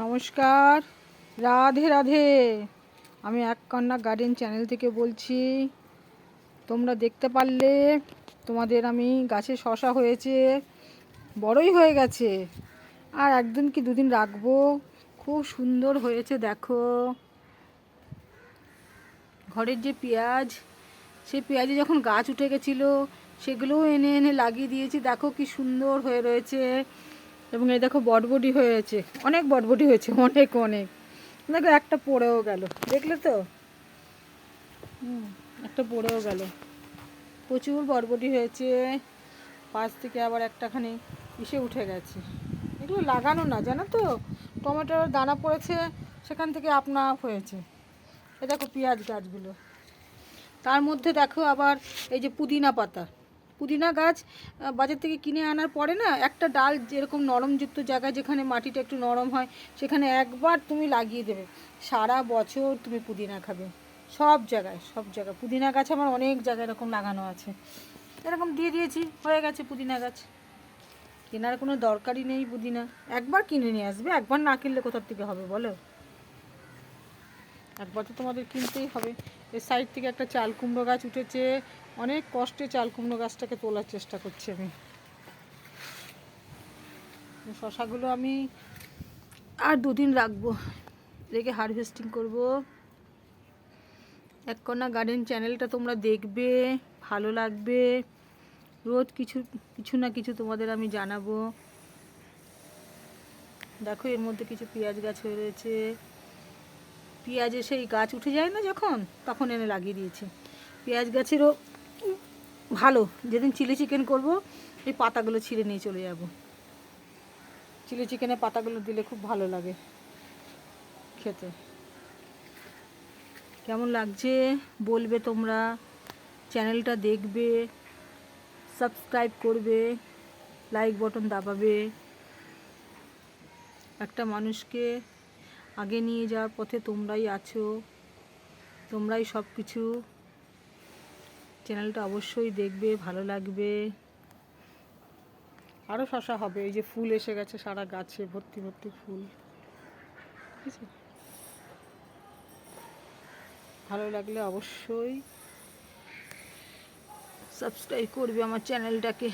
নমস্কার, রাধে রাধে। আমি এক কন্যা গার্ডেন চ্যানেল থেকে বলছি। তোমরা দেখতে পারলে তোমাদের আমি গাছে শশা হয়েছে, বড়ই হয়ে গেছে, আর একদিন কি দুদিন রাখবো। খুব সুন্দর হয়েছে দেখো। ঘরের যে পেঁয়াজ, সেই পেঁয়াজে যখন গাছ উঠে গেছিলো সেগুলোও এনে এনে লাগিয়ে দিয়েছি। দেখো কি সুন্দর হয়ে রয়েছে। এবং এই দেখো বটবটি হয়েছে, অনেক বটবটি হয়েছে, অনেক অনেক। দেখো একটা পড়েও গেল, দেখলে তো? একটা পড়েও গেল। প্রচুর বটবটি হয়েছে। পাশ থেকে আবার একটাখানি ইসে উঠে গেছে। এগুলো লাগানো না, জানো তো, টমেটোর দানা পড়েছে, সেখান থেকে আপনা আপ হয়েছে। এ দেখো পেঁয়াজ গাছগুলো। তার মধ্যে দেখো আবার এই যে পুদিনা পাতা, পুদিনা গাছ বাজার থেকে কিনে আনার পরে না, একটা ডাল যেরকম নরমযুক্ত জায়গায়, যেখানে মাটিটা একটু নরম হয়, সেখানে একবার তুমি লাগিয়ে দেবে, সারা বছর তুমি পুদিনা খাবে। সব জায়গায় সব জায়গায় পুদিনা গাছ আমার অনেক জায়গায় এরকম লাগানো আছে। এরকম দিয়ে দিয়েছি, হয়ে গেছে পুদিনা গাছ। কেনার কোনো দরকারই নেই পুদিনা। একবার কিনে নিয়ে আসবে, একবার না কিনলে কোথার থেকে হবে বলো? একবার তো তোমাদের কিনতেই হবে। এর সাইড থেকে একটা চাল কুমড়ো গাছ উঠেছে, অনেক কষ্টে চাল কুমড়ো গাছটাকে তোলার চেষ্টা করছি আমি। শশাগুলো আমি আর দুদিন রাখবো, রেখে হারভেস্টিং করব। এক কন্যা গার্ডেন চ্যানেলটা তোমরা দেখবে, ভালো লাগবে। রোজ কিছু কিছু না কিছু তোমাদের আমি জানাবো। দেখো এর মধ্যে কিছু পেঁয়াজ গাছ হয়ে রয়েছে। পেঁয়াজে সেই গাছ উঠে যায় না যখন, তখন এনে লাগিয়ে দিয়েছি। পেঁয়াজ গাছেরও ভালো, যেদিন চিলি চিকেন করব এই পাতাগুলো ছিঁড়ে নিয়ে চলে যাব। চিলি চিকেনে পাতাগুলো দিলে খুব ভালো লাগে খেতে। কেমন লাগছে বলবে তোমরা। চ্যানেলটা দেখবে, সাবস্ক্রাইব করবে, লাইক বটন দাবাবে। একটা মানুষকে আগে নিয়ে যাওয়ার পথে তোমরাই আছো, তোমরাই সব কিছু। চ্যানেলটা অবশ্যই দেখবে, ভালো লাগবে। আরও শশা হবে, এই যে ফুল এসে গেছে, সারা গাছে ভর্তি ভর্তি ফুল। ঠিক আছে, ভালো লাগলে অবশ্যই সাবস্ক্রাইব করবে আমার চ্যানেলটাকে।